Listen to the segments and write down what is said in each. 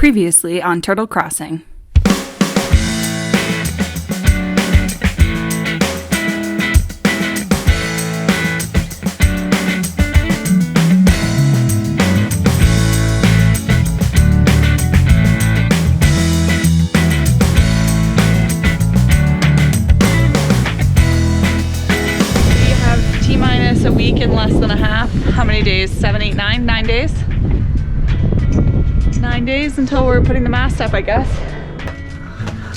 Previously on Turtle Crossing. A week and less than a half. How many days? 7, 8, 9? 9 days? 9 days until we're putting the mast up, I guess.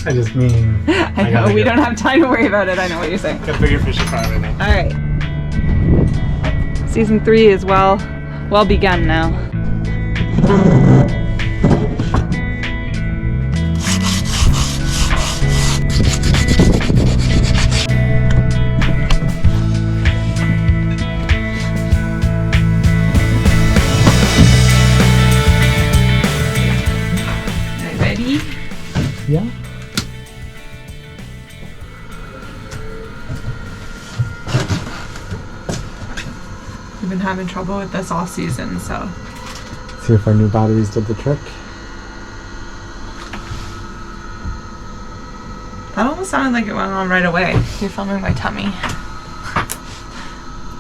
I just mean... I know, we don't have time to worry about it. I know what you're saying. Got bigger fish to fry right now. Alright. Season 3 is well begun now. Yeah. We've been having trouble with this all season, so. See if our new batteries did the trick. That almost sounded like it went on right away. You're filming my tummy.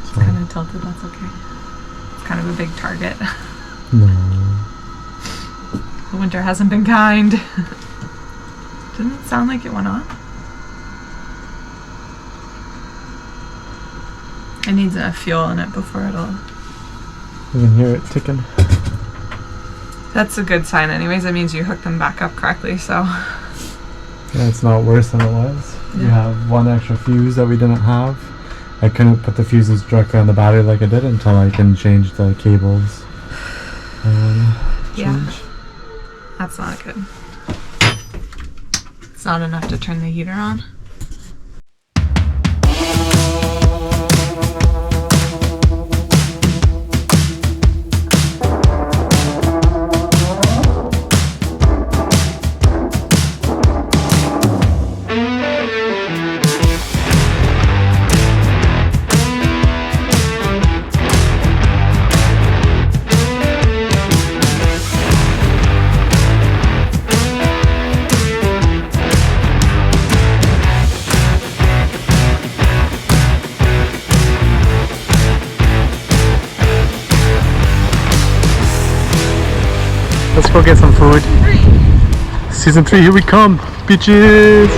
It's kind of tilted, that's okay. It's kind of a big target. No. The winter hasn't been kind. Didn't it sound like it went on? It needs enough fuel in it before it'll... You can hear it ticking. That's a good sign anyways. That means you hooked them back up correctly, so... Yeah, it's not worse than it was. Yeah. We have one extra fuse that we didn't have. I couldn't put the fuses directly on the battery like I did until I can change the cables. Yeah. That's not good. It's not enough to turn the heater on. Let's go get some food. Season 3, here we come, bitches!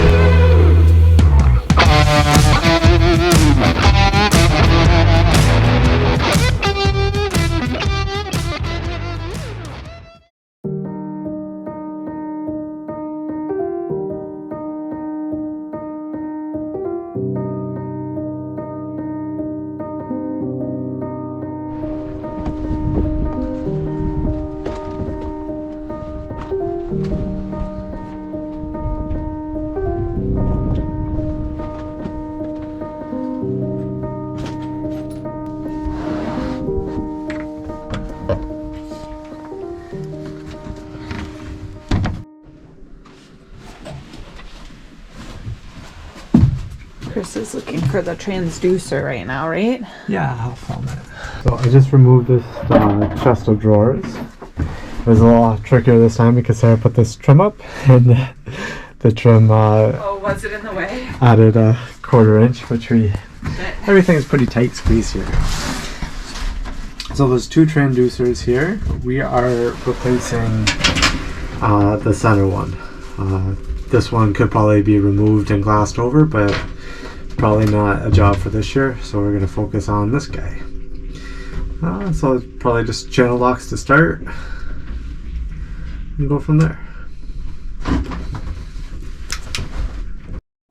Chris is looking for the transducer right now, right? Yeah, I'll film it. So I just removed this chest of drawers. It was a lot trickier this time because Sarah put this trim up and the trim Oh, was it in the way? added a 1/4 inch, which everything's pretty tight squeeze here. So there's 2 transducers here. We are replacing the center one. This one could probably be removed and glassed over, but probably not a job for this year, so we're going to focus on this guy. So it's probably just channel locks to start and go from there.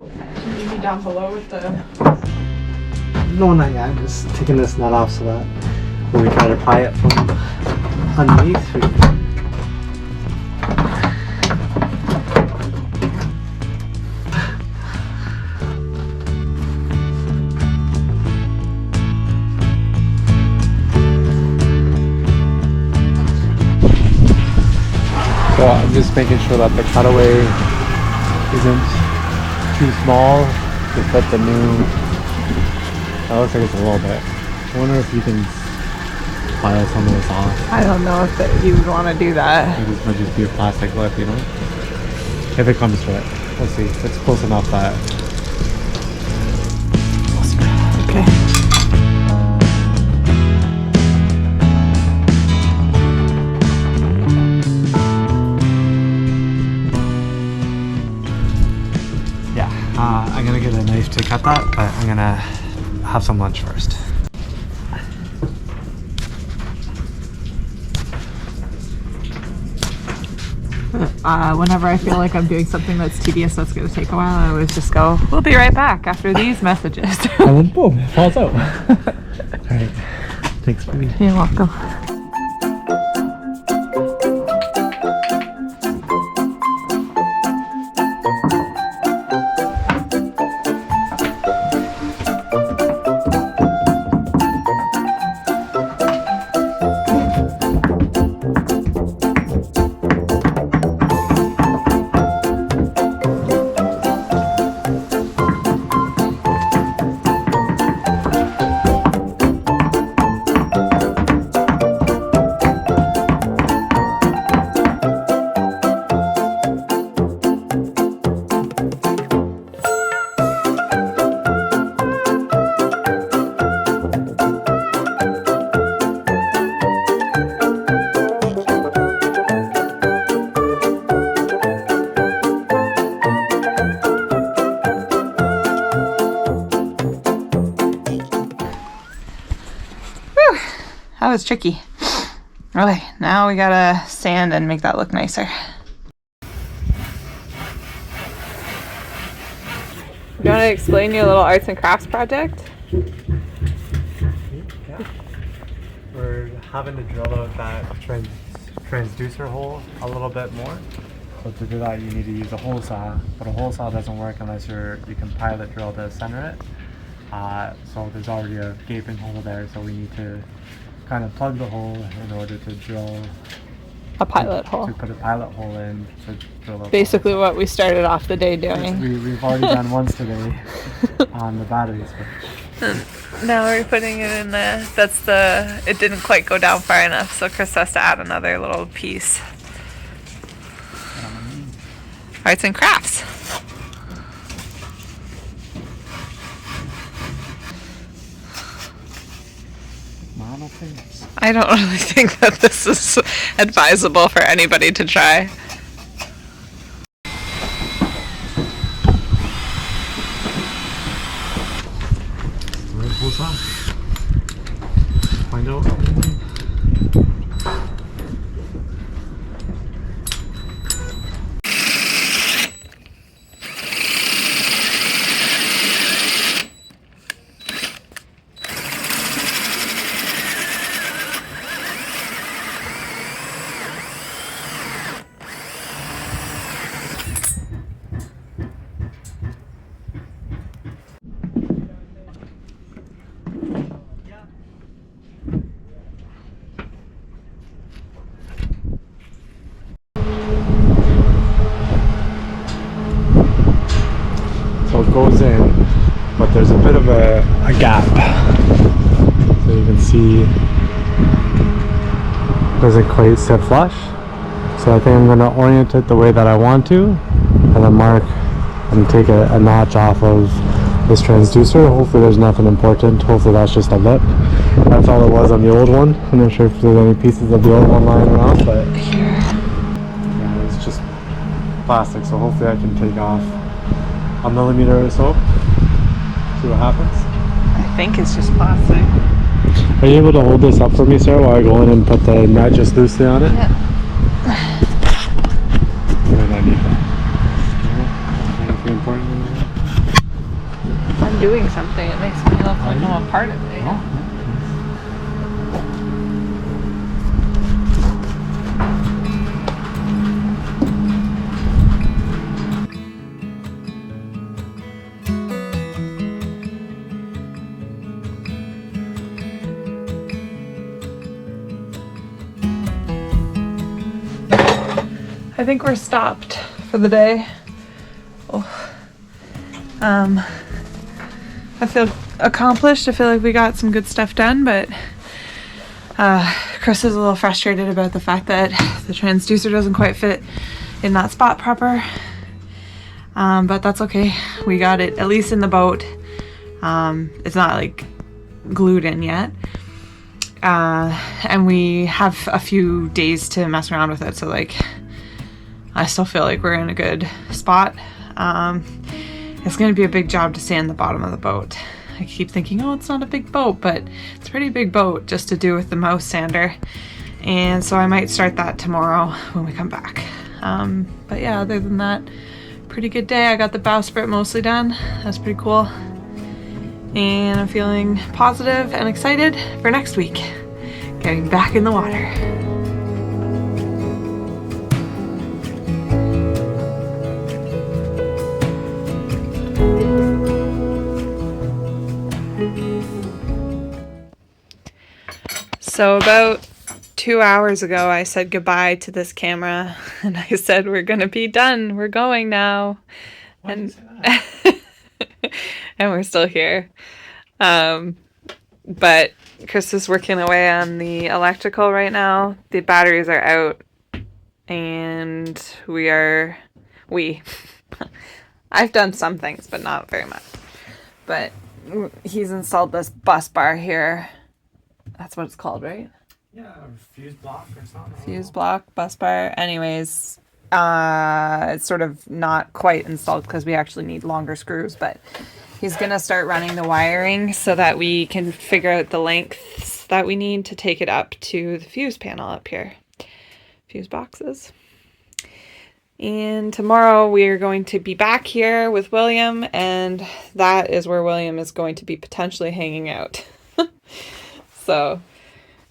Maybe down below with the... No, not yet. I'm just taking this nut off so that when we try to pry it from underneath, we So I'm just making sure that the cutaway isn't too small to fit the new. That looks like it's a little bit. I wonder if you can file some of this off. I don't know if you would want to do that. Maybe this might just be a plastic lip, you know? If it comes to it. We'll see. It's close enough that... Okay. Yeah, I'm gonna get a knife to cut that, but I'm gonna have some lunch first. Whenever I feel like I'm doing something that's tedious that's going to take a while, I always just go, we'll be right back after these messages. And then boom, it falls out. Alright, thanks baby. You're welcome. That was tricky. Okay, now we gotta sand and make that look nicer. You want to explain your little arts and crafts project? Yeah. We're having to drill out that transducer hole a little bit more. So to do that, you need to use a hole saw, but a hole saw doesn't work unless you can pilot drill to center it. So there's already a gaping hole there, so we need to kind of plug the hole in order to drill A pilot hole. To put a pilot hole in to drill a Basically what we started off the day doing. We've already done once today on the battery switch. Now we're putting it in it didn't quite go down far enough, so Chris has to add another little piece. Arts and crafts. I don't really think that this is advisable for anybody to try. What's that? Find out. So it goes in, but there's a bit of a gap. So you can see it doesn't quite sit flush. So I think I'm going to orient it the way that I want to, and then mark and take a notch off of this transducer. Hopefully there's nothing important. Hopefully that's just a lip. That's all it was on the old one. I'm not sure if there's any pieces of the old one lying around, but yeah, it's just plastic. So hopefully I can take off a millimeter or so. See what happens. I think it's just plastic. Are you able to hold this up for me, Sarah, while I go in and put the nut just loosely on it? Yeah. I need that. Anything important? If I'm doing something, it makes me look like I'm a part of it. Oh. I think we're stopped for the day. Oh. I feel accomplished. I feel like we got some good stuff done, but Chris is a little frustrated about the fact that the transducer doesn't quite fit in that spot proper. But that's okay. We got it at least in the boat. It's not like glued in yet. And we have a few days to mess around with it. So like, I still feel like we're in a good spot. It's going to be a big job to sand the bottom of the boat. I keep thinking, oh, it's not a big boat, but it's a pretty big boat just to do with the mouse sander. And so I might start that tomorrow when we come back. But yeah, other than that, pretty good day. I got the bowsprit mostly done. That's pretty cool. And I'm feeling positive and excited for next week, getting back in the water. So about 2 hours ago, I said goodbye to this camera and I said, we're going to be done. We're going now. Why did you say that? And we're still here. But Chris is working away on the electrical right now. The batteries are out and I've done some things, but not very much. But he's installed this bus bar here. That's what it's called, right? Yeah, fuse block or something. Fuse block, bus bar. Anyways, it's sort of not quite installed because we actually need longer screws, but he's going to start running the wiring so that we can figure out the lengths that we need to take it up to the fuse panel up here. Fuse boxes. And tomorrow we are going to be back here with William, and that is where William is going to be potentially hanging out. So,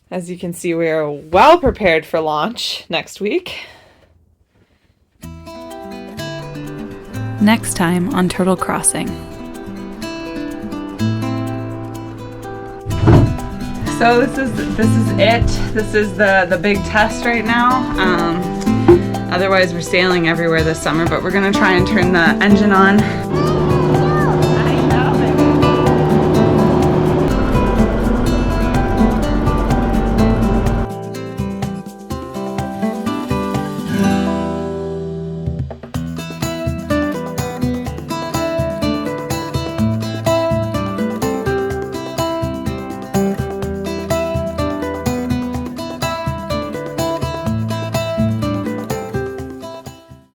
as you can see, we are well prepared for launch next week. Next time on Turtle Crossing. So this is it. This is the big test right now. Otherwise, we're sailing everywhere this summer, but we're gonna try and turn the engine on.